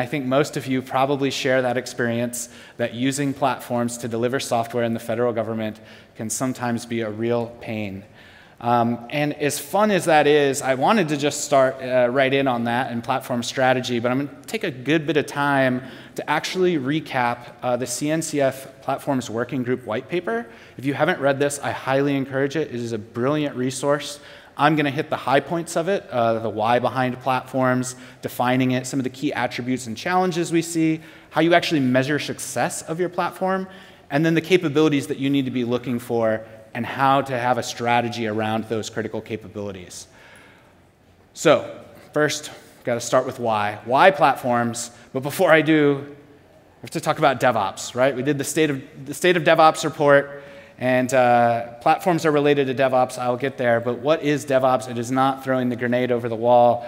I think most of you probably share that experience that using platforms to deliver software in the federal government can sometimes be a real pain. And as fun as that is, I wanted to just start right in on that and platform strategy, but I'm going to take a good bit of time to actually recap the CNCF Platforms Working Group white paper. If you haven't read this, I highly encourage it. It is a brilliant resource. I'm going to hit the high points of it, the why behind platforms, defining it, some of the key attributes and challenges we see, how you actually measure success of your platform, and then the capabilities that you need to be looking for and how to have a strategy around those critical capabilities. So first, got to start with why. Why platforms? But before I do, I have to talk about DevOps, right? We did the state of DevOps report, and platforms are related to DevOps. I'll get there. But what is DevOps? It is not throwing the grenade over the wall.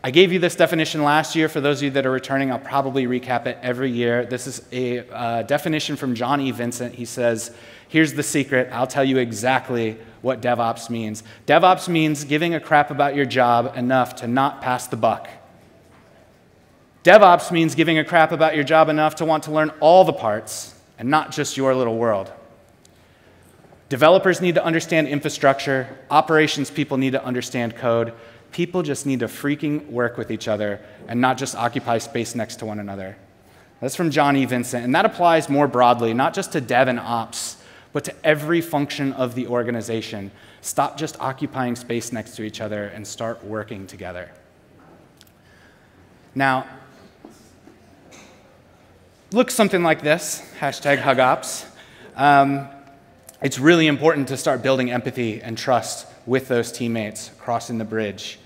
I gave you this definition last year. For those of you that are returning, I'll probably recap it every year. This is a definition from John E. Vincent. He says, here's the secret. I'll tell you exactly what DevOps means. DevOps means giving a crap about your job enough to not pass the buck. DevOps means giving a crap about your job enough to want to learn all the parts and not just your little world. Developers need to understand infrastructure. Operations people need to understand code. People just need to freaking work with each other and not just occupy space next to one another. That's from John E. Vincent, and that applies more broadly, not just to dev and ops, but to every function of the organization. Stop just occupying space next to each other and start working together. Now, looks something like this, #HugOps. It's really important to start building empathy and trust with those teammates, crossing the bridge.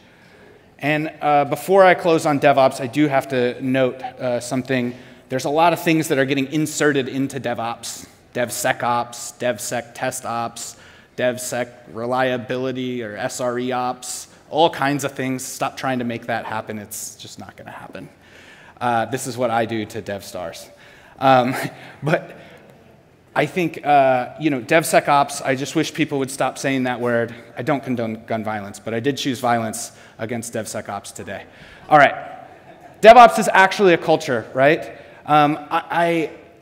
And before I close on DevOps, I do have to note something. There's a lot of things that are getting inserted into DevOps. DevSecOps, DevSecTestOps, DevSec reliability or SRE ops, all kinds of things. Stop trying to make that happen. It's just not going to happen. This is what I do to DevStars. But I think, DevSecOps, I just wish people would stop saying that word. I don't condone gun violence, but I did choose violence against DevSecOps today. All right. DevOps is actually a culture, right?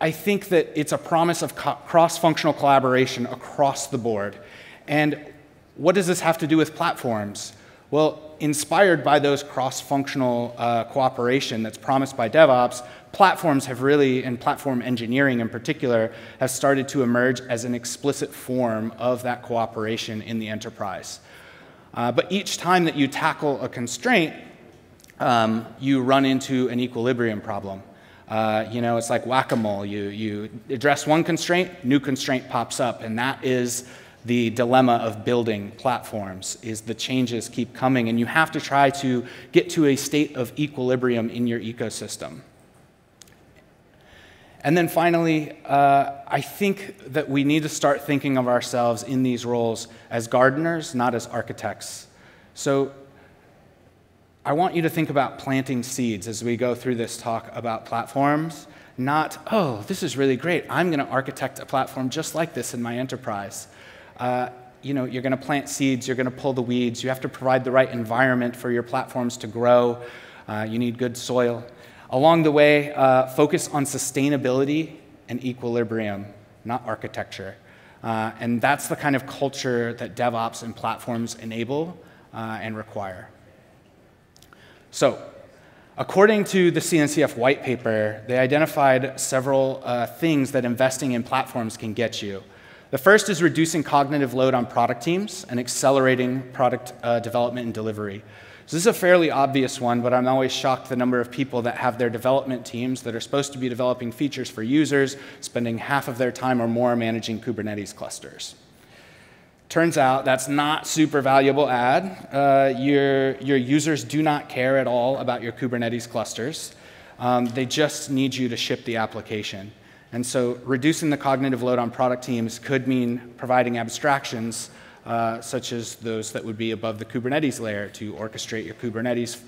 I think that it's a promise of cross-functional collaboration across the board. And what does this have to do with platforms? Well, inspired by those cross-functional cooperation that's promised by DevOps, platforms have really, and platform engineering in particular, have started to emerge as an explicit form of that cooperation in the enterprise. But each time that you tackle a constraint, you run into an equilibrium problem. It's like whack-a-mole. You address one constraint, new constraint pops up, and that is the dilemma of building platforms, is the changes keep coming, and you have to try to get to a state of equilibrium in your ecosystem. And then finally, I think that we need to start thinking of ourselves in these roles as gardeners, not as architects. So I want you to think about planting seeds as we go through this talk about platforms, not, oh, this is really great. I'm going to architect a platform just like this in my enterprise. You're going to plant seeds. You're going to pull the weeds. You have to provide the right environment for your platforms to grow. You need good soil. Along the way, focus on sustainability and equilibrium, not architecture. And that's the kind of culture that DevOps and platforms enable and require. So, according to the CNCF white paper, they identified several things that investing in platforms can get you. The first is reducing cognitive load on product teams and accelerating product development and delivery. So this is a fairly obvious one, but I'm always shocked the number of people that have their development teams that are supposed to be developing features for users, spending half of their time or more managing Kubernetes clusters. Turns out that's not super valuable ad. Your users do not care at all about your Kubernetes clusters. They just need you to ship the application. And so reducing the cognitive load on product teams could mean providing abstractions such as those that would be above the Kubernetes layer to orchestrate your Kubernetes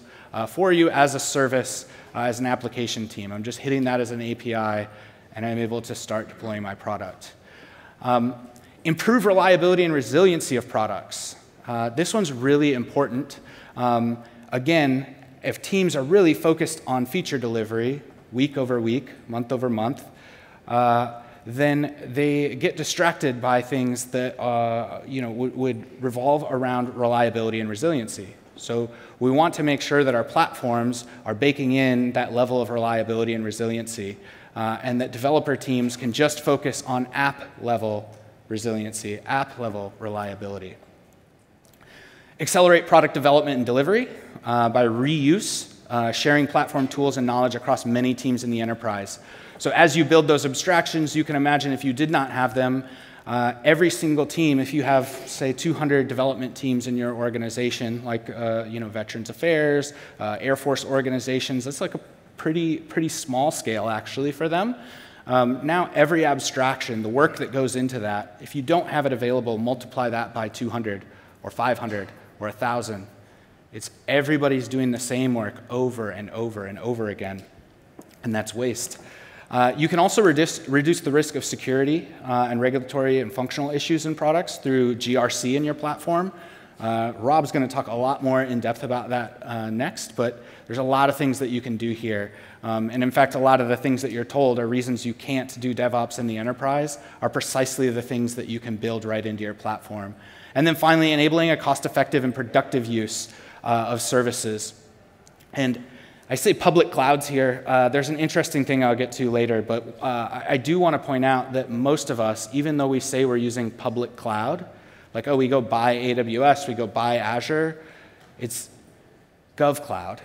for you as a service, as an application team. I'm just hitting that as an API, and I'm able to start deploying my product. Improve reliability and resiliency of products. This one's really important. Again, if teams are really focused on feature delivery, week over week, month over month, then they get distracted by things that would revolve around reliability and resiliency. So we want to make sure that our platforms are baking in that level of reliability and resiliency, and that developer teams can just focus on app-level resiliency, app-level reliability. Accelerate product development and delivery by reuse, sharing platform tools and knowledge across many teams in the enterprise. So as you build those abstractions, you can imagine if you did not have them, every single team, if you have, say, 200 development teams in your organization, like Veterans Affairs, Air Force organizations, that's like a pretty small scale, actually, for them. Now, every abstraction, the work that goes into that, if you don't have it available, multiply that by 200 or 500 or 1,000. It's everybody's doing the same work over and over and over again, and that's waste. You can also reduce the risk of security and regulatory and functional issues in products through GRC in your platform. Rob's going to talk a lot more in depth about that next, but there's a lot of things that you can do here. And in fact, a lot of the things that you're told are reasons you can't do DevOps in the enterprise are precisely the things that you can build right into your platform. And then finally, enabling a cost-effective and productive use of services. And I say public clouds here. There's an interesting thing I'll get to later, but I do want to point out that most of us, even though we say we're using public cloud, like, oh, we go buy AWS, we go buy Azure, it's GovCloud.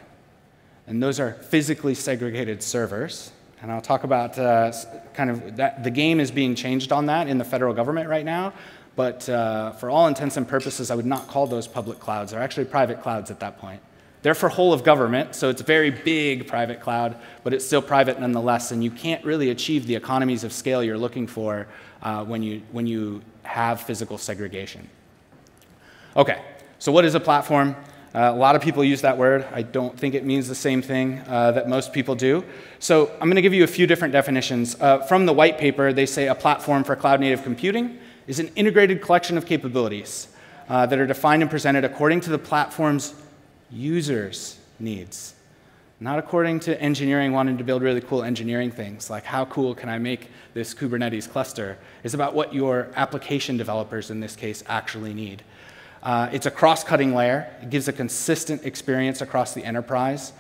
And those are physically segregated servers. And I'll talk about kind of that. The game is being changed on that in the federal government right now. But for all intents and purposes, I would not call those public clouds. They're actually private clouds at that point. They're for whole of government, so it's a very big private cloud, but it's still private nonetheless, and you can't really achieve the economies of scale you're looking for when you have physical segregation. Okay, so what is a platform? A lot of people use that word. I don't think it means the same thing that most people do. So I'm going to give you a few different definitions. From the white paper, they say a platform for cloud-native computing is an integrated collection of capabilities that are defined and presented according to the platform's users' needs, not according to engineering wanting to build really cool engineering things, like how cool can I make this Kubernetes cluster. It's about what your application developers, in this case, actually need. It's a cross-cutting layer. It gives a consistent experience across the enterprise,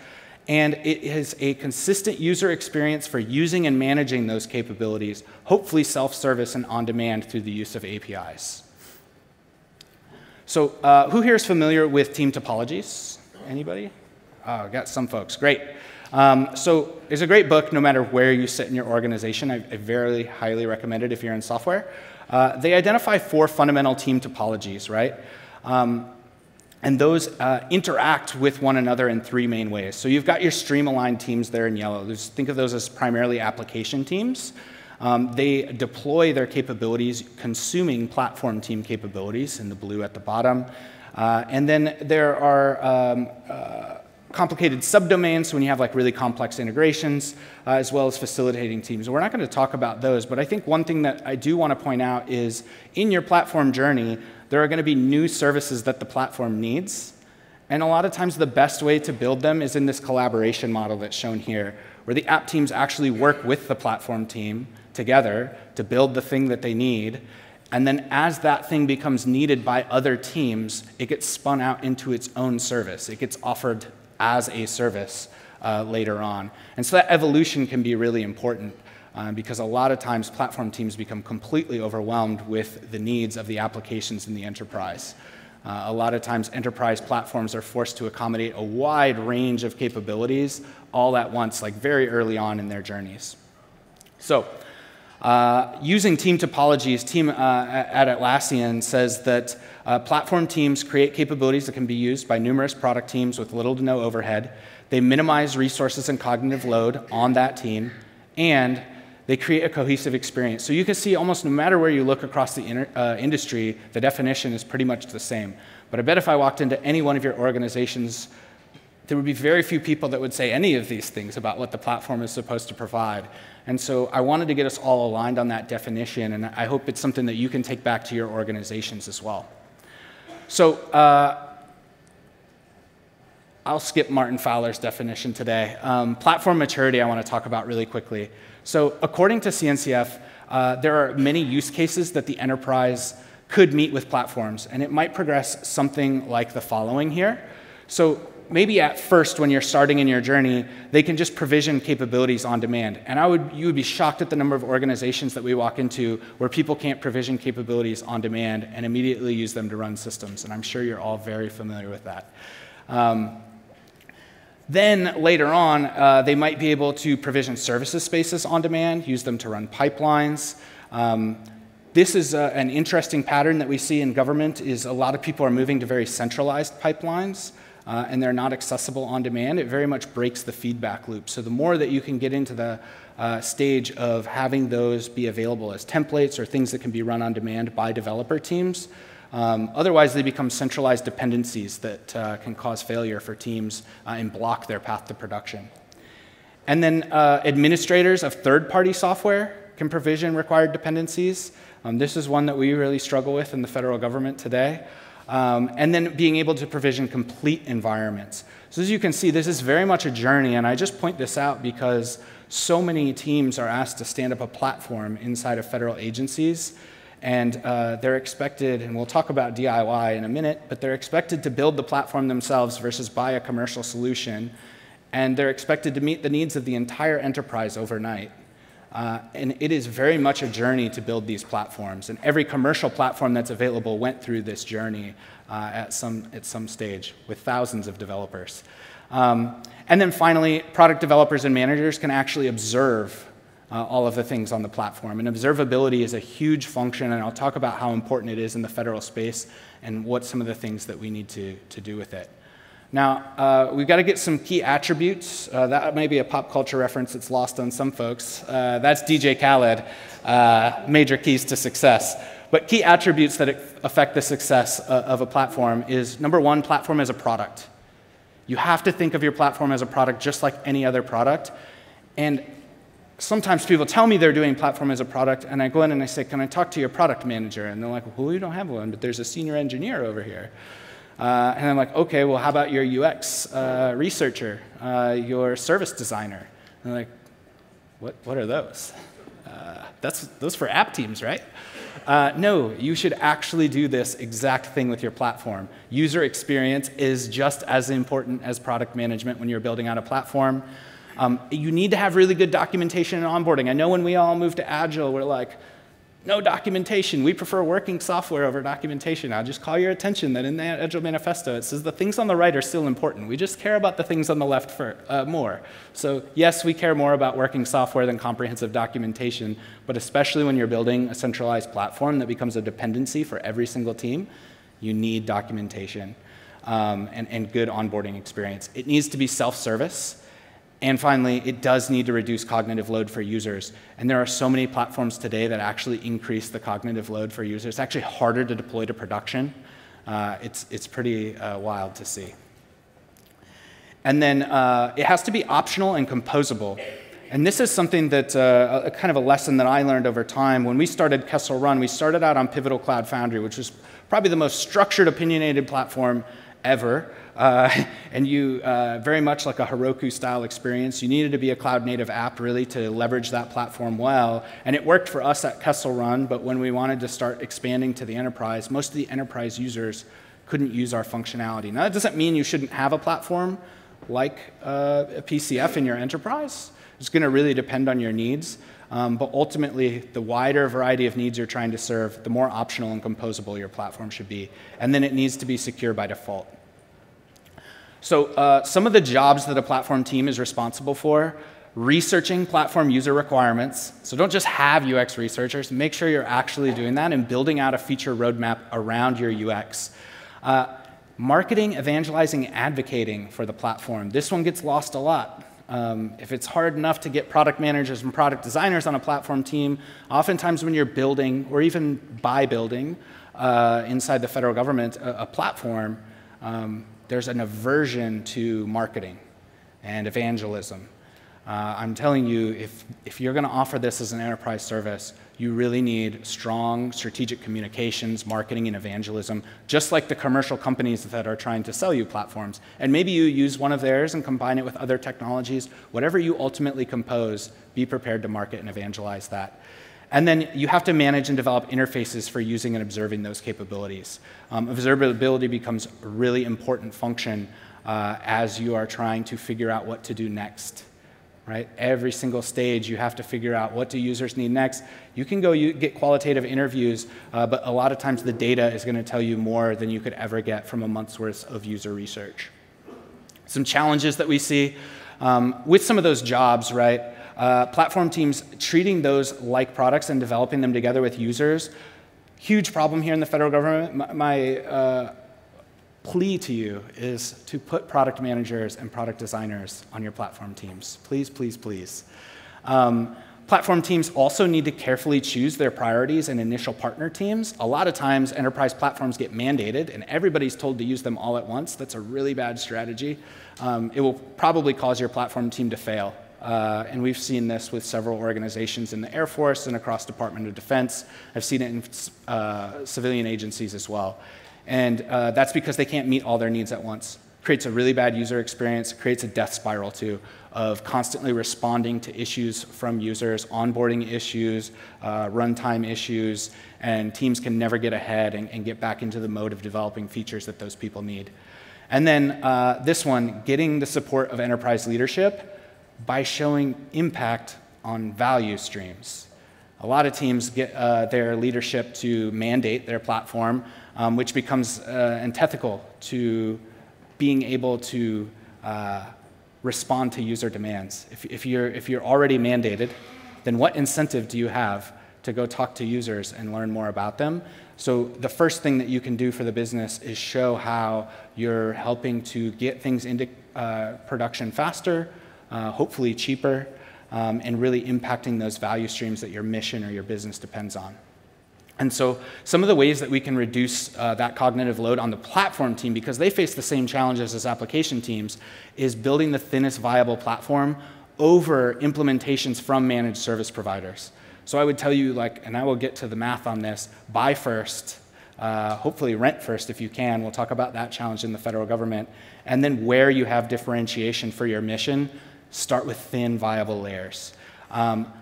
and it is a consistent user experience for using and managing those capabilities, hopefully self-service and on-demand through the use of APIs. So who here is familiar with team topologies? Anybody? Oh, got some folks. Great. So it's a great book no matter where you sit in your organization. I very highly recommend it if you're in software. They identify 4 fundamental team topologies, right? And those interact with one another in 3 main ways. So you've got your stream-aligned teams there in yellow. Think of those as primarily application teams. They deploy their capabilities consuming platform team capabilities in the blue at the bottom. And then there are complicated subdomains when you have like really complex integrations, as well as facilitating teams. We're not going to talk about those, but I think one thing that I do want to point out is in your platform journey, there are going to be new services that the platform needs. And a lot of times the best way to build them is in this collaboration model that's shown here, where the app teams actually work with the platform team together to build the thing that they need. And then as that thing becomes needed by other teams, it gets spun out into its own service. It gets offered as a service later on. And so that evolution can be really important because a lot of times platform teams become completely overwhelmed with the needs of the applications in the enterprise. A lot of times enterprise platforms are forced to accommodate a wide range of capabilities all at once, like very early on in their journeys. So using team topologies, team at Atlassian says that platform teams create capabilities that can be used by numerous product teams with little to no overhead. They minimize resources and cognitive load on that team, and they create a cohesive experience. So you can see almost no matter where you look across the industry, the definition is pretty much the same. But I bet if I walked into any one of your organizations, there would be very few people that would say any of these things about what the platform is supposed to provide. And so I wanted to get us all aligned on that definition, and I hope it's something that you can take back to your organizations as well. So I'll skip Martin Fowler's definition today. Platform maturity I want to talk about really quickly. So according to CNCF, there are many use cases that the enterprise could meet with platforms, and it might progress something like the following here. So maybe at first, when you're starting in your journey, they can just provision capabilities on demand. And you would be shocked at the number of organizations that we walk into where people can't provision capabilities on demand and immediately use them to run systems. And I'm sure you're all very familiar with that. Then later on, they might be able to provision services spaces on demand, use them to run pipelines. This is an interesting pattern that we see in government is a lot of people are moving to very centralized pipelines, and they're not accessible on demand. It very much breaks the feedback loop. So the more that you can get into the stage of having those be available as templates or things that can be run on demand by developer teams, otherwise they become centralized dependencies that can cause failure for teams and block their path to production. And then administrators of third-party software can provision required dependencies. This is one that we really struggle with in the federal government today. And then being able to provision complete environments. So as you can see, this is very much a journey, and I just point this out because so many teams are asked to stand up a platform inside of federal agencies, and they're expected, and we'll talk about DIY in a minute, but they're expected to build the platform themselves versus buy a commercial solution, and they're expected to meet the needs of the entire enterprise overnight. And it is very much a journey to build these platforms. And every commercial platform that's available went through this journey at some stage with thousands of developers. And then finally, product developers and managers can actually observe all of the things on the platform. And observability is a huge function, and I'll talk about how important it is in the federal space and what some of the things that we need to do with it. Now, we've got to get some key attributes. That may be a pop culture reference that's lost on some folks. That's DJ Khaled, Major Keys to Success. But key attributes that affect the success of a platform is, number one, platform as a product. You have to think of your platform as a product just like any other product. And sometimes people tell me they're doing platform as a product, and I go in and I say, can I talk to your product manager? And they're like, well, we don't have one, but there's a senior engineer over here. And I'm like, okay, well, how about your UX researcher, your service designer? And they're like, what are those? Those for app teams, right? No, you should actually do this exact thing with your platform. User experience is just as important as product management when you're building out a platform. You need to have really good documentation and onboarding. I know when we all moved to Agile, we're like, no documentation. We prefer working software over documentation. I'll just call your attention that in the Agile Manifesto, it says the things on the right are still important. We just care about the things on the left more. So yes, we care more about working software than comprehensive documentation, but especially when you're building a centralized platform that becomes a dependency for every single team, you need documentation and good onboarding experience. It needs to be self-service. And finally, it does need to reduce cognitive load for users. And there are so many platforms today that actually increase the cognitive load for users. It's actually harder to deploy to production. It's pretty wild to see. And then it has to be optional and composable. And this is something that, kind of a lesson that I learned over time. When we started Kessel Run, we started out on Pivotal Cloud Foundry, which was probably the most structured, opinionated platform ever. And you, very much like a Heroku-style experience, you needed to be a cloud-native app, really, to leverage that platform well. And it worked for us at Kessel Run, but when we wanted to start expanding to the enterprise, most of the enterprise users couldn't use our functionality. Now, that doesn't mean you shouldn't have a platform like a PCF in your enterprise. It's going to really depend on your needs. But ultimately, the wider variety of needs you're trying to serve, the more optional and composable your platform should be. And then it needs to be secure by default. So some of the jobs that a platform team is responsible for: researching platform user requirements. So don't just have UX researchers. Make sure you're actually doing that and building out a feature roadmap around your UX. Marketing, evangelizing, advocating for the platform. This one gets lost a lot. If it's hard enough to get product managers and product designers on a platform team, oftentimes when you're building, or even by building, inside the federal government, a platform, there's an aversion to marketing and evangelism. I'm telling you, if you're going to offer this as an enterprise service, you really need strong strategic communications, marketing, and evangelism, just like the commercial companies that are trying to sell you platforms. And maybe you use one of theirs and combine it with other technologies. Whatever you ultimately compose, be prepared to market and evangelize that. And then you have to manage and develop interfaces for using and observing those capabilities. Observability becomes a really important function as you are trying to figure out what to do next. Right? Every single stage, you have to figure out what do users need next. You can go get qualitative interviews, but a lot of times the data is going to tell you more than you could ever get from a month's worth of user research. Some challenges that we see with some of those jobs, right? Platform teams treating those like products and developing them together with users. Huge problem here in the federal government. My plea to you is to put product managers and product designers on your platform teams. Please, please, please. Platform teams also need to carefully choose their priorities and initial partner teams. A lot of times, enterprise platforms get mandated, and everybody's told to use them all at once. That's a really bad strategy. It will probably cause your platform team to fail. And we've seen this with several organizations in the Air Force and across Department of Defense. I've seen it in civilian agencies as well. And that's because they can't meet all their needs at once. Creates a really bad user experience, creates a death spiral too, of constantly responding to issues from users, onboarding issues, runtime issues, and teams can never get ahead and get back into the mode of developing features that those people need. And then this one, getting the support of enterprise leadership by showing impact on value streams. A lot of teams get their leadership to mandate their platform, which becomes antithetical to being able to respond to user demands. If you're already mandated, then what incentive do you have to go talk to users and learn more about them? So the first thing that you can do for the business is show how you're helping to get things into production faster, hopefully cheaper, and really impacting those value streams that your mission or your business depends on. And so some of the ways that we can reduce that cognitive load on the platform team, because they face the same challenges as application teams, is building the thinnest viable platform over implementations from managed service providers. So I would tell you, like, and I will get to the math on this, buy first, hopefully rent first if you can. We'll talk about that challenge in the federal government. And then where you have differentiation for your mission, start with thin, viable layers.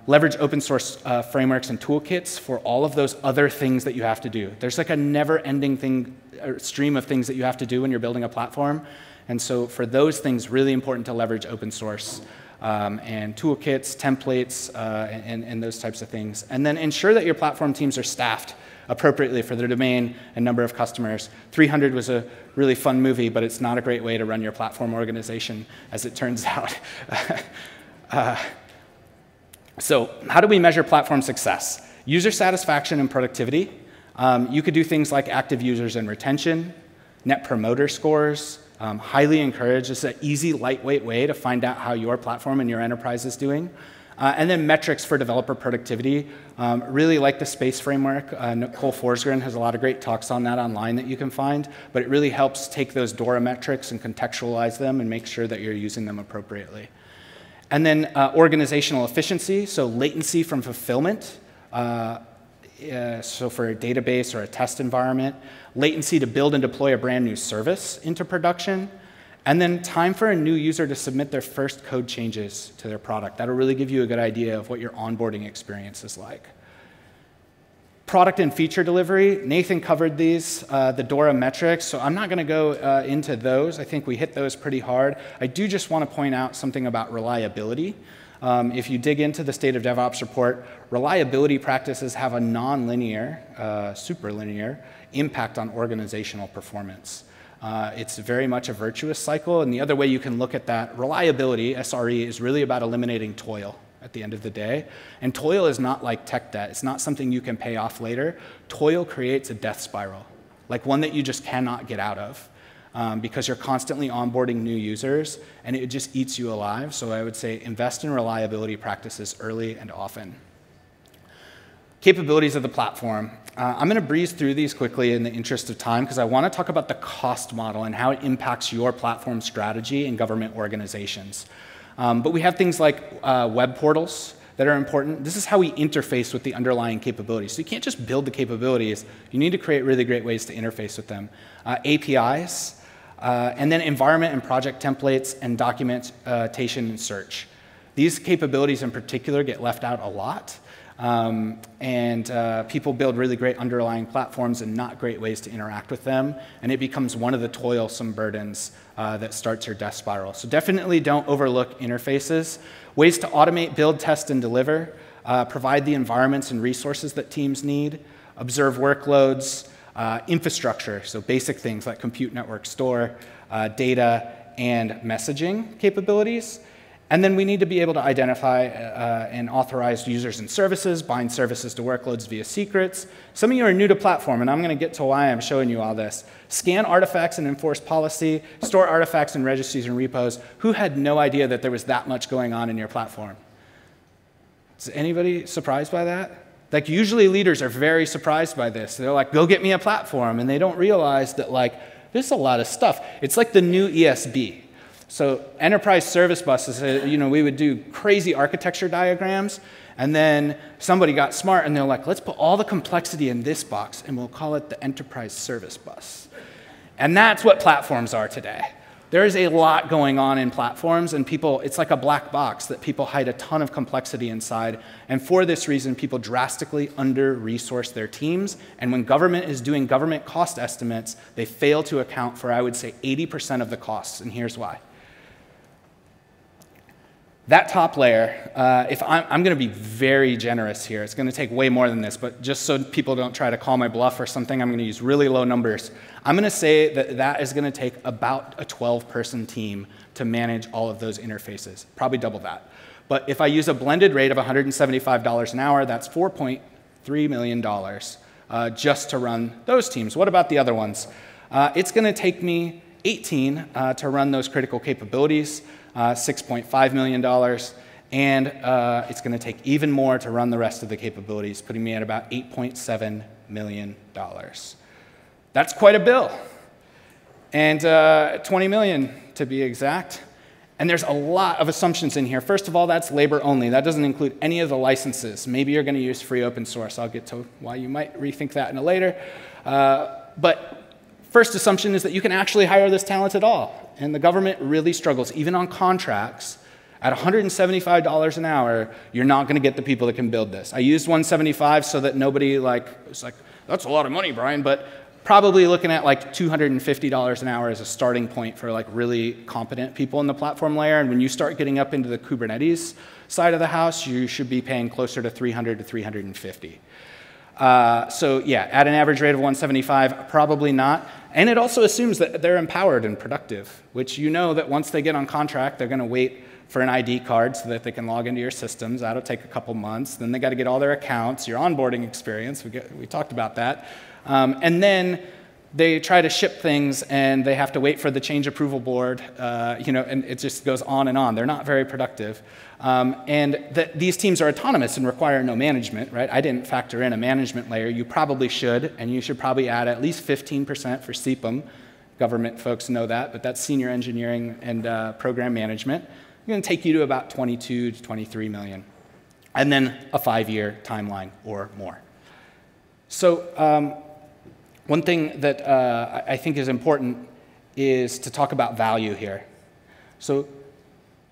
Leverage open source frameworks and toolkits for all of those other things that you have to do. There's like a never-ending stream of things that you have to do when you're building a platform. And so for those things, really important to leverage open source and toolkits, templates, and those types of things. And then ensure that your platform teams are staffed appropriately for their domain and number of customers. 300 was a really fun movie, but it's not a great way to run your platform organization, as it turns out. So how do we measure platform success? User satisfaction and productivity. You could do things like active users and retention, net promoter scores. Highly encouraged. It's an easy, lightweight way to find out how your platform and your enterprise is doing. And then metrics for developer productivity. Really like the SPACE framework. Nicole Forsgren has a lot of great talks on that online that you can find, but it really helps take those DORA metrics and contextualize them and make sure that you're using them appropriately. And then organizational efficiency, so latency from fulfillment. So for a database or a test environment, latency to build and deploy a brand new service into production, and then time for a new user to submit their first code changes to their product. That'll really give you a good idea of what your onboarding experience is like. Product and feature delivery, Nathan covered these, the DORA metrics, so I'm not going to go into those. I think we hit those pretty hard. I do just want to point out something about reliability. If you dig into the State of DevOps report, reliability practices have a non-linear, superlinear impact on organizational performance. It's very much a virtuous cycle, and the other way you can look at that, reliability, SRE, is really about eliminating toil at the end of the day. And toil is not like tech debt. It's not something you can pay off later. Toil creates a death spiral, like one that you just cannot get out of. Because you're constantly onboarding new users, and it just eats you alive. So I would say invest in reliability practices early and often. Capabilities of the platform. I'm going to breeze through these quickly in the interest of time, because I want to talk about the cost model and how it impacts your platform strategy in government organizations. But we have things like web portals that are important. This is how we interface with the underlying capabilities. So you can't just build the capabilities. You need to create really great ways to interface with them. APIs, and then environment and project templates and documentation and search. These capabilities in particular get left out a lot. People build really great underlying platforms and not great ways to interact with them, and it becomes one of the toilsome burdens that starts your death spiral. So definitely don't overlook interfaces. Ways to automate, build, test, and deliver, provide the environments and resources that teams need, observe workloads, infrastructure, so basic things like compute, network, store, data, and messaging capabilities. And then we need to be able to identify and authorize users and services, bind services to workloads via secrets. Some of you are new to platform, and I'm going to get to why I'm showing you all this. Scan artifacts and enforce policy, store artifacts and registries and repos. Who had no idea that there was that much going on in your platform? Is anybody surprised by that? Like, usually leaders are very surprised by this. They're like, go get me a platform, and they don't realize that, like, there's a lot of stuff. It's like the new ESB. So enterprise service buses, we would do crazy architecture diagrams, and then somebody got smart and they're like, let's put all the complexity in this box and we'll call it the enterprise service bus. And that's what platforms are today. There is a lot going on in platforms, and it's like a black box that people hide a ton of complexity inside. And for this reason, people drastically under-resource their teams. And when government is doing government cost estimates, they fail to account for, I would say, 80% of the costs, and here's why. That top layer, if I'm going to be very generous here. It's going to take way more than this, but just so people don't try to call my bluff or something, I'm going to use really low numbers. I'm going to say that is going to take about a 12-person team to manage all of those interfaces, probably double that. But if I use a blended rate of $175 an hour, that's $4.3 million just to run those teams. What about the other ones? It's going to take me 18 to run those critical capabilities. $6.5 million, and it's going to take even more to run the rest of the capabilities, putting me at about $8.7 million. That's quite a bill, and $20 million to be exact. And there's a lot of assumptions in here. First of all, that's labor only. That doesn't include any of the licenses. Maybe you're going to use free open source. I'll get to why you might rethink that in a later. But first assumption is that you can actually hire this talent at all. And the government really struggles, even on contracts. At $175 an hour, you're not going to get the people that can build this. I used $175 so that nobody was like, that's a lot of money, Bryon, but probably looking at like $250 an hour as a starting point for like really competent people in the platform layer. And when you start getting up into the Kubernetes side of the house, you should be paying closer to $300 to $350. So yeah, at an average rate of 175, probably not. And it also assumes that they're empowered and productive, which you know that once they get on contract, they're going to wait for an ID card so that they can log into your systems. That'll take a couple months. Then they got to get all their accounts, your onboarding experience. We talked about that. And then they try to ship things, and they have to wait for the change approval board, and it just goes on and on. They're not very productive. These teams are autonomous and require no management, right? I didn't factor in a management layer. You probably should, and you should probably add at least 15% for CPM. Government folks know that, but that's senior engineering and program management. It's going to take you to about 22 to 23 million, and then a 5-year timeline or more. So one thing that I think is important is to talk about value here. So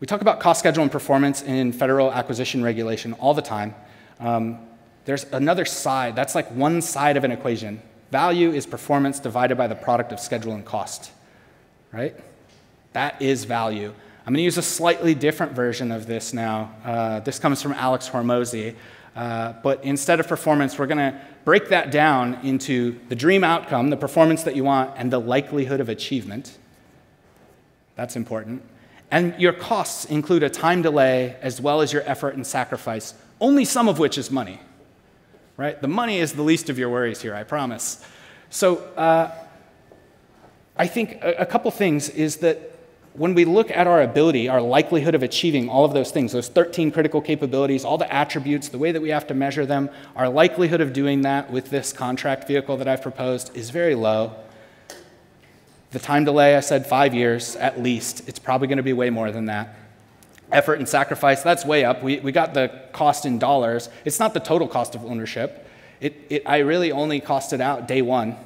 we talk about cost, schedule, and performance in federal acquisition regulation all the time. There's another side. That's like one side of an equation. Value is performance divided by the product of schedule and cost, right? That is value. I'm going to use a slightly different version of this now. This comes from Alex Hormozy. But instead of performance, we're going to break that down into the dream outcome, the performance that you want, and the likelihood of achievement. That's important. And your costs include a time delay as well as your effort and sacrifice, only some of which is money. Right? The money is the least of your worries here, I promise. So I think a couple things is that when we look at our ability, our likelihood of achieving all of those things, those 13 critical capabilities, all the attributes, the way that we have to measure them, our likelihood of doing that with this contract vehicle that I've proposed is very low. The time delay, I said 5 years at least. It's probably going to be way more than that. effort and sacrifice, that's way up. We got the cost in dollars. It's not the total cost of ownership. I really only costed out day one.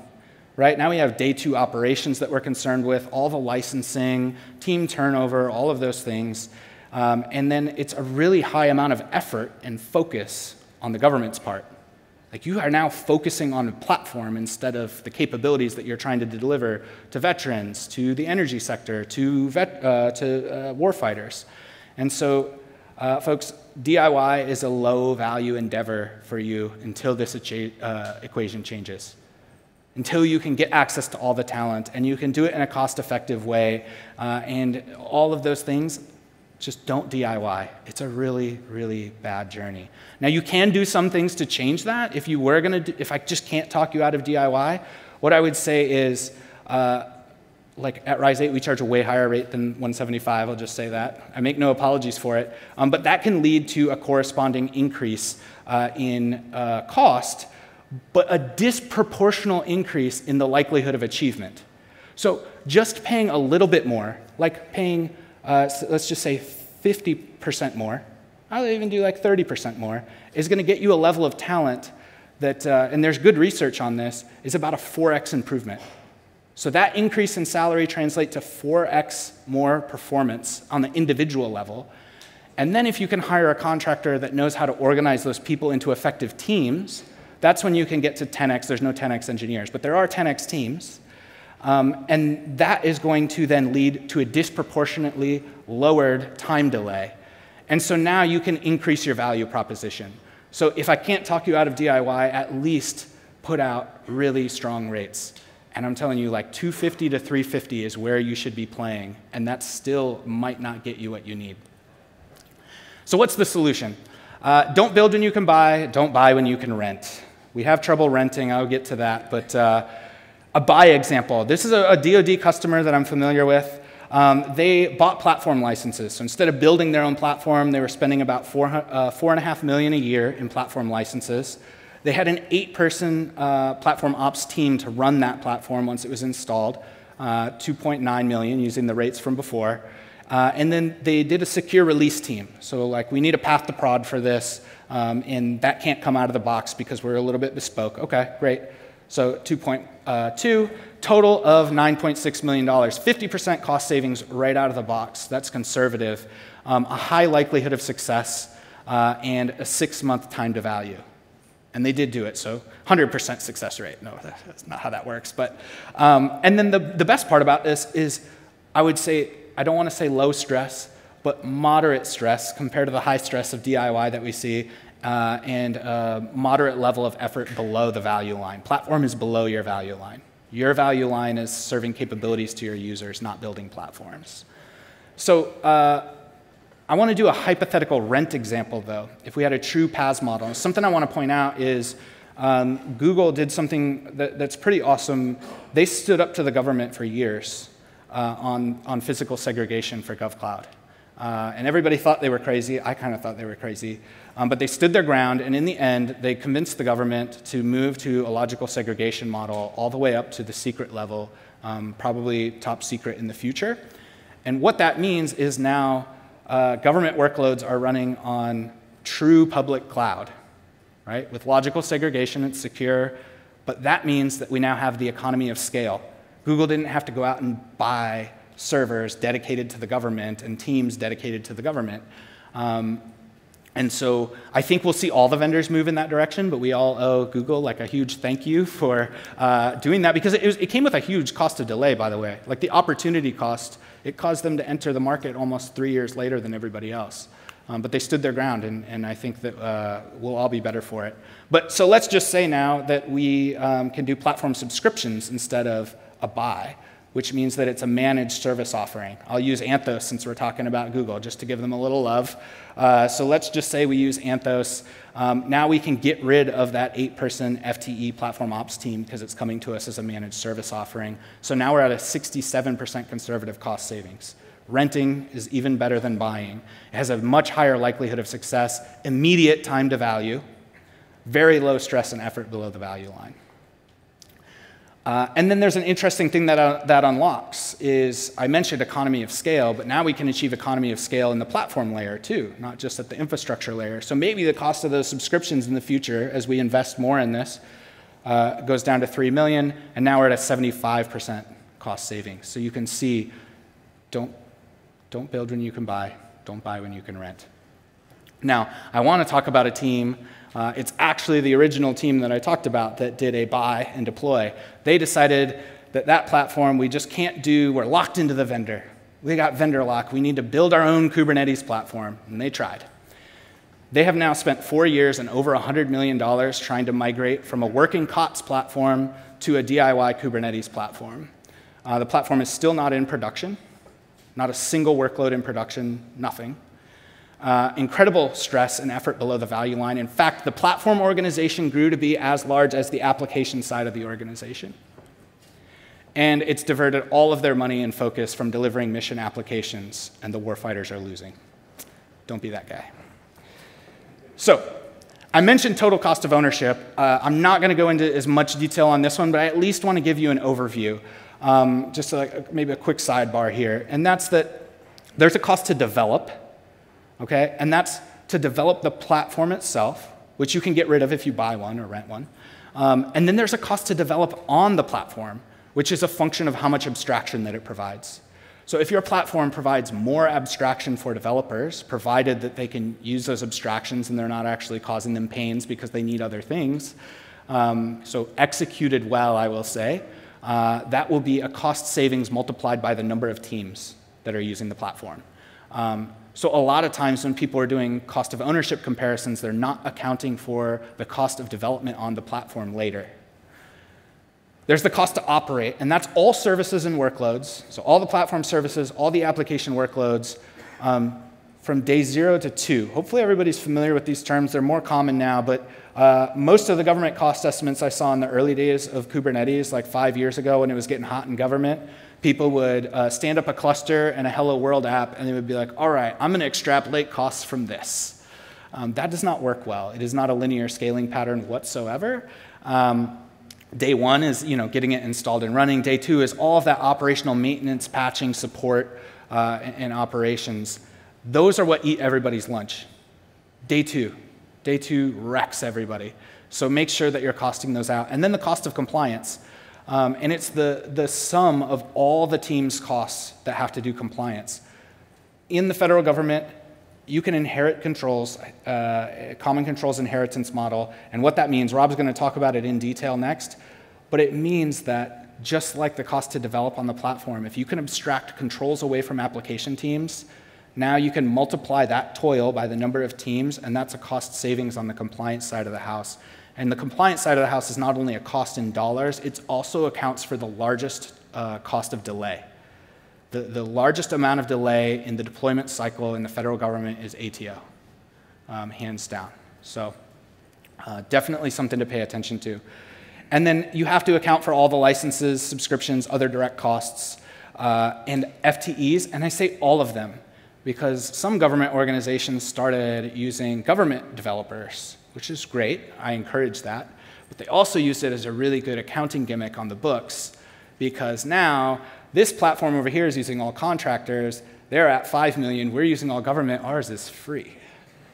Right? Now we have day two operations that we're concerned with, all the licensing, team turnover, all of those things. And then it's a really high amount of effort and focus on the government's part. Like, you are now focusing on a platform instead of the capabilities that you're trying to deliver to veterans, to the energy sector, to warfighters. And so, folks, DIY is a low-value endeavor for you until this equation changes. Until you can get access to all the talent, and you can do it in a cost-effective way, and all of those things, just don't DIY. It's a really, really bad journey. Now, you can do some things to change that. If I just can't talk you out of DIY, what I would say is, like at Rise8, we charge a way higher rate than 175, I'll just say that. I make no apologies for it. But that can lead to a corresponding increase in cost, but a disproportional increase in the likelihood of achievement. So just paying a little bit more, like paying, let's just say 50% more, I'll even do like 30% more, is going to get you a level of talent that, and there's good research on this, is about a 4x improvement. So that increase in salary translates to 4x more performance on the individual level. And then if you can hire a contractor that knows how to organize those people into effective teams, that's when you can get to 10x. There's no 10x engineers, but there are 10x teams. And that is going to then lead to a disproportionately lowered time delay. And so now you can increase your value proposition. So if I can't talk you out of DIY, at least put out really strong rates. And I'm telling you, like 250 to 350 is where you should be playing, and that still might not get you what you need. So what's the solution? Don't build when you can buy, don't buy when you can rent. We have trouble renting, I'll get to that, but a buy example. This is a DoD customer that I'm familiar with. They bought platform licenses. So instead of building their own platform, they were spending about $4.5 million a year in platform licenses. They had an 8-person platform ops team to run that platform once it was installed, $2.9 million using the rates from before. And then they did a secure release team. So like, we need a path to prod for this, and that can't come out of the box because we're a little bit bespoke. Okay, great. So 2.2, total of $9.6 million, 50% cost savings right out of the box. That's conservative. A high likelihood of success, and a 6-month time to value. And they did do it, so 100% success rate. No, that's not how that works. But, and then the best part about this is, I would say, I don't want to say low stress, but moderate stress compared to the high stress of DIY that we see, and a moderate level of effort below the value line. Platform is below your value line. Your value line is serving capabilities to your users, not building platforms. So I want to do a hypothetical rent example, though, if we had a true PaaS model. Something I want to point out is Google did something that's pretty awesome. They stood up to the government for years on physical segregation for GovCloud. And everybody thought they were crazy. I kind of thought they were crazy. But they stood their ground, and in the end, they convinced the government to move to a logical segregation model all the way up to the secret level, probably top secret in the future. And what that means is now government workloads are running on true public cloud, right? With logical segregation, it's secure, but that means that we now have the economy of scale. Google didn't have to go out and buy servers dedicated to the government and teams dedicated to the government. And so I think we'll see all the vendors move in that direction, but we all owe Google like a huge thank you for doing that, because it came with a huge cost of delay, by the way. Like the opportunity cost, it caused them to enter the market almost 3 years later than everybody else. But they stood their ground, and I think that we'll all be better for it. But so let's just say now that we can do platform subscriptions instead of a buy, which means that it's a managed service offering. I'll use Anthos since we're talking about Google, just to give them a little love. So let's just say we use Anthos. Now we can get rid of that 8-person FTE platform ops team because it's coming to us as a managed service offering. So now we're at a 67% conservative cost savings. Renting is even better than buying. It has a much higher likelihood of success, immediate time to value, very low stress and effort below the value line. And then there's an interesting thing that unlocks is, I mentioned economy of scale, but now we can achieve economy of scale in the platform layer too, not just at the infrastructure layer. So maybe the cost of those subscriptions in the future, as we invest more in this, goes down to $3 million, and now we're at a 75% cost savings. So you can see, don't build when you can buy, don't buy when you can rent. Now, I want to talk about a team. It's actually the original team that I talked about that did a buy and deploy. They decided that platform we just can't do, we're locked into the vendor. We got vendor lock, we need to build our own Kubernetes platform, and they tried. They have now spent 4 years and over $100 million trying to migrate from a working COTS platform to a DIY Kubernetes platform. The platform is still not in production, not a single workload in production, nothing. Incredible stress and effort below the value line. In fact, the platform organization grew to be as large as the application side of the organization. And it's diverted all of their money and focus from delivering mission applications, and the warfighters are losing. Don't be that guy. So, I mentioned total cost of ownership. I'm not going to go into as much detail on this one, but I at least want to give you an overview. Just like maybe a quick sidebar here, and that's that there's a cost to develop. Okay, and that's to develop the platform itself, which you can get rid of if you buy one or rent one. And then there's a cost to develop on the platform, which is a function of how much abstraction that it provides. So if your platform provides more abstraction for developers, provided that they can use those abstractions and they're not actually causing them pains because they need other things, so executed well, I will say, that will be a cost savings multiplied by the number of teams that are using the platform. So a lot of times when people are doing cost of ownership comparisons, they're not accounting for the cost of development on the platform later. There's the cost to operate, and that's all services and workloads. So all the platform services, all the application workloads, from day 0 to 2. Hopefully everybody's familiar with these terms. They're more common now, but most of the government cost estimates I saw in the early days of Kubernetes, like 5 years ago when it was getting hot in government, people would stand up a cluster and a Hello World app, and they would be like, all right, I'm going to extrapolate costs from this. That does not work well. It is not a linear scaling pattern whatsoever. Day 1 is getting it installed and running. Day 2 is all of that operational maintenance, patching, support, and operations. Those are what eat everybody's lunch. Day 2 wrecks everybody. So make sure that you're costing those out. And then the cost of compliance. And it's the sum of all the team's costs that have to do compliance. In the federal government, you can inherit controls, common controls inheritance model, and what that means, Rob's going to talk about it in detail next, but it means that just like the cost to develop on the platform, if you can abstract controls away from application teams, now you can multiply that toil by the number of teams, and that's a cost savings on the compliance side of the house. And the compliance side of the house is not only a cost in dollars, it also accounts for the largest cost of delay. The largest amount of delay in the deployment cycle in the federal government is ATO, hands down. So definitely something to pay attention to. And then you have to account for all the licenses, subscriptions, other direct costs, and FTEs, and I say all of them, because some government organizations started using government developers, which is great. I encourage that. But they also used it as a really good accounting gimmick on the books, because now this platform over here is using all contractors. They're at 5 million. We're using all government. Ours is free.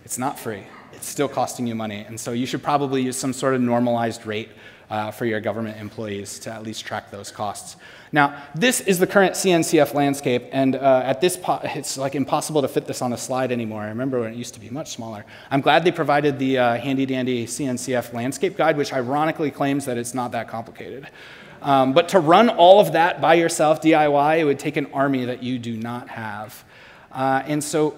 It's not free. It's still costing you money. And so you should probably use some sort of normalized rate for your government employees to at least track those costs. Now, this is the current CNCF landscape, and at this it's like impossible to fit this on a slide anymore. I remember when it used to be much smaller. I'm glad they provided the handy-dandy CNCF landscape guide, which ironically claims that it's not that complicated. But to run all of that by yourself, DIY, it would take an army that you do not have. And so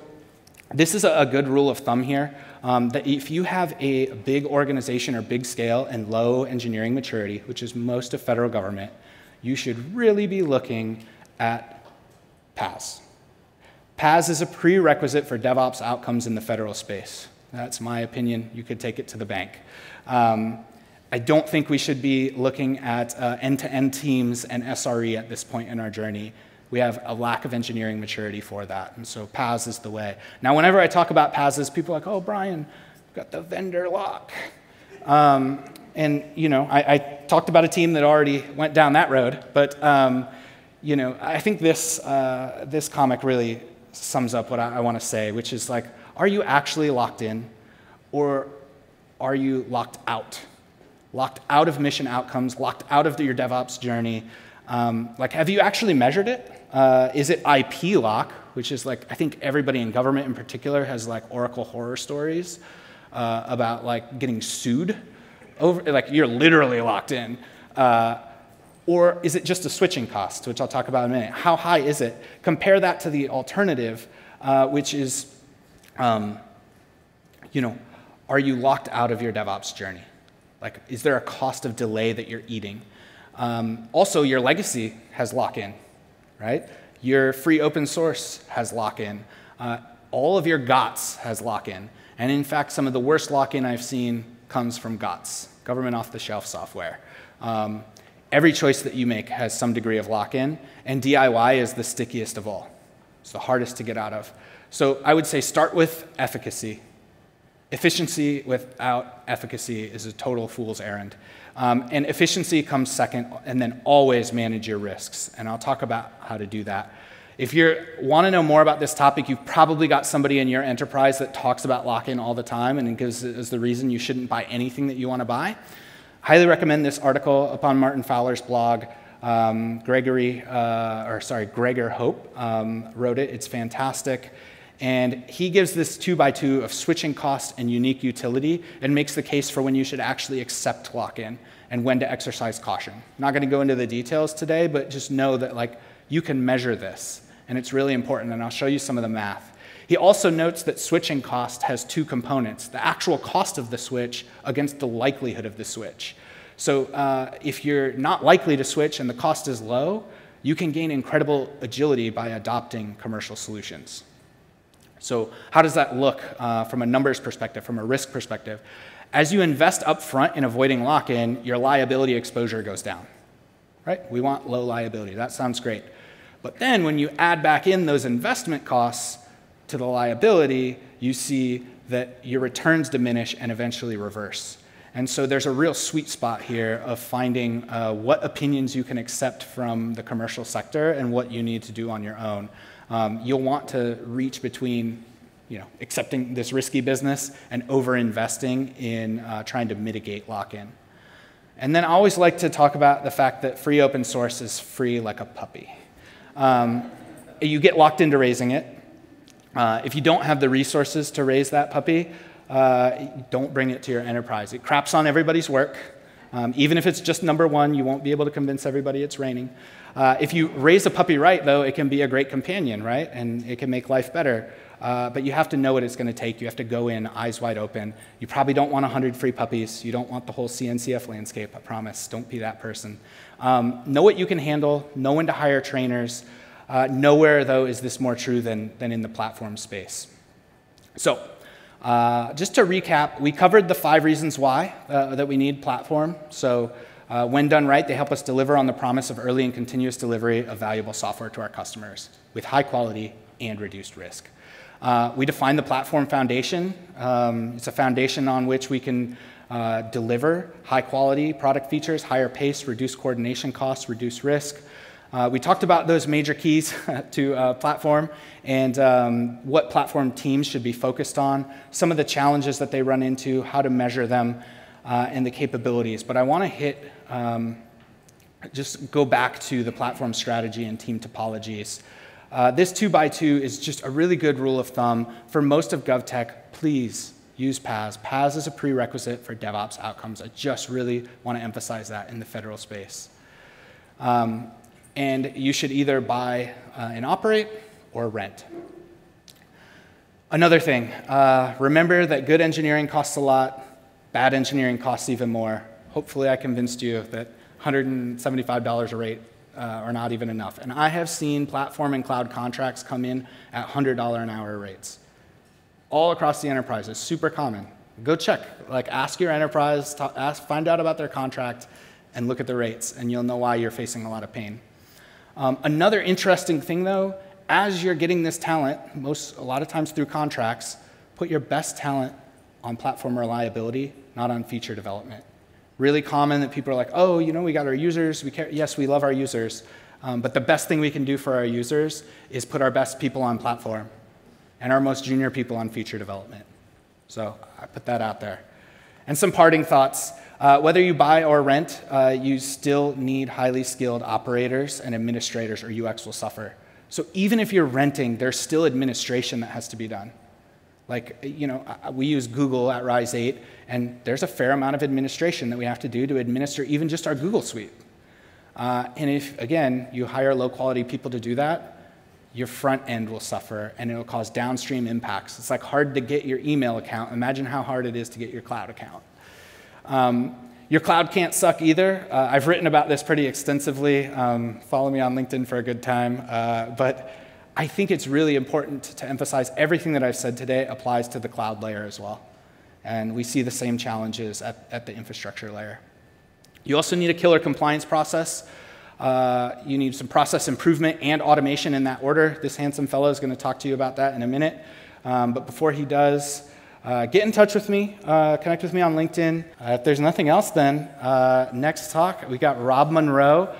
this is a good rule of thumb here, that if you have a big organization or big scale and low engineering maturity, which is most of federal government, you should really be looking at PaaS. PaaS is a prerequisite for DevOps outcomes in the federal space. That's my opinion. You could take it to the bank. I don't think we should be looking at end-to-end teams and SRE at this point in our journey. We have a lack of engineering maturity for that, and so PaaS is the way. Now, whenever I talk about PaaS, people are like, oh, Bryon, we've got the vendor lock. And I talked about a team that already went down that road, but I think this comic really sums up what I want to say, which is like, are you actually locked in, or are you locked out? Locked out of mission outcomes, locked out of your DevOps journey. Have you actually measured it? Is it IP lock, which is I think everybody in government in particular has Oracle horror stories about getting sued over, you're literally locked in. Or is it just a switching cost, which I'll talk about in a minute? How high is it? Compare that to the alternative, which is, are you locked out of your DevOps journey? Is there a cost of delay that you're eating? Also, your legacy has lock-in, right? Your free open source has lock-in. All of your GOTS has lock-in. And in fact, some of the worst lock-in I've seen comes from GOTS, government off-the-shelf software. Every choice that you make has some degree of lock-in, and DIY is the stickiest of all. It's the hardest to get out of. So I would say start with efficacy. Efficiency without efficacy is a total fool's errand. And efficiency comes second, and then always manage your risks. And I'll talk about how to do that. If you want to know more about this topic, you've probably got somebody in your enterprise that talks about lock-in all the time and gives it as the reason you shouldn't buy anything that you want to buy. Highly recommend this article up on Martin Fowler's blog. Gregor Hope wrote it. It's fantastic. And he gives this 2x2 of switching cost and unique utility and makes the case for when you should actually accept lock-in and when to exercise caution. I'm not going to go into the details today, but just know that you can measure this, and it's really important, and I'll show you some of the math. He also notes that switching cost has two components, the actual cost of the switch against the likelihood of the switch. So if you're not likely to switch and the cost is low, you can gain incredible agility by adopting commercial solutions. So how does that look from a numbers perspective, from a risk perspective? As you invest up front in avoiding lock-in, your liability exposure goes down, right? We want low liability. That sounds great. But then when you add back in those investment costs to the liability, you see that your returns diminish and eventually reverse. And so there's a real sweet spot here of finding what opinions you can accept from the commercial sector and what you need to do on your own. You'll want to reach between accepting this risky business and over-investing in trying to mitigate lock-in. And then I always like to talk about the fact that free open source is free like a puppy. You get locked into raising it. If you don't have the resources to raise that puppy, don't bring it to your enterprise. It craps on everybody's work. Even if it's just number one, you won't be able to convince everybody it's raining. If you raise a puppy right, though, it can be a great companion, right? And it can make life better. But you have to know what it's going to take. You have to go in eyes wide open. You probably don't want 100 free puppies. You don't want the whole CNCF landscape, I promise. Don't be that person. Know what you can handle. Know when to hire trainers. Nowhere, though, is this more true than in the platform space. So just to recap, we covered the 5 reasons why that we need platform. So when done right, they help us deliver on the promise of early and continuous delivery of valuable software to our customers with high quality and reduced risk. We define the platform foundation. It's a foundation on which we can deliver high quality product features, higher pace, reduce coordination costs, reduce risk. We talked about those major keys to platform and what platform teams should be focused on, some of the challenges that they run into, how to measure them, and the capabilities. But I want to just go back to the platform strategy and team topologies. This 2x2 is just a really good rule of thumb. For most of Govtech, please use PaaS. PaaS is a prerequisite for DevOps outcomes. I just really want to emphasize that in the federal space. And you should either buy and operate or rent. Another thing, remember that good engineering costs a lot, bad engineering costs even more. Hopefully I convinced you that $175 a rate are not even enough. And I have seen platform and cloud contracts come in at $100 an hour rates. All across the enterprise. It's super common. Go check. Ask your enterprise, find out about their contract, and look at the rates, and you'll know why you're facing a lot of pain. Another interesting thing, though, as you're getting this talent, a lot of times through contracts, put your best talent on platform reliability, not on feature development. Really common that people are like, oh, we got our users, we care. Yes, we love our users. But the best thing we can do for our users is put our best people on platform and our most junior people on feature development. So I put that out there. And some parting thoughts. Whether you buy or rent, you still need highly skilled operators and administrators, or UX will suffer. So even if you're renting, there's still administration that has to be done. Like, we use Google at Rise8, and there's a fair amount of administration that we have to do to administer even just our Google suite. And if, again, you hire low-quality people to do that, your front end will suffer, and it'll cause downstream impacts. It's like hard to get your email account. Imagine how hard it is to get your cloud account. Your cloud can't suck either. I've written about this pretty extensively. Follow me on LinkedIn for a good time. But I think it's really important to emphasize everything that I've said today applies to the cloud layer as well. And we see the same challenges at the infrastructure layer. You also need a killer compliance process. You need some process improvement and automation in that order. This handsome fellow is going to talk to you about that in a minute. But before he does, get in touch with me. Connect with me on LinkedIn. If there's nothing else, then next talk, we got Rob Monroe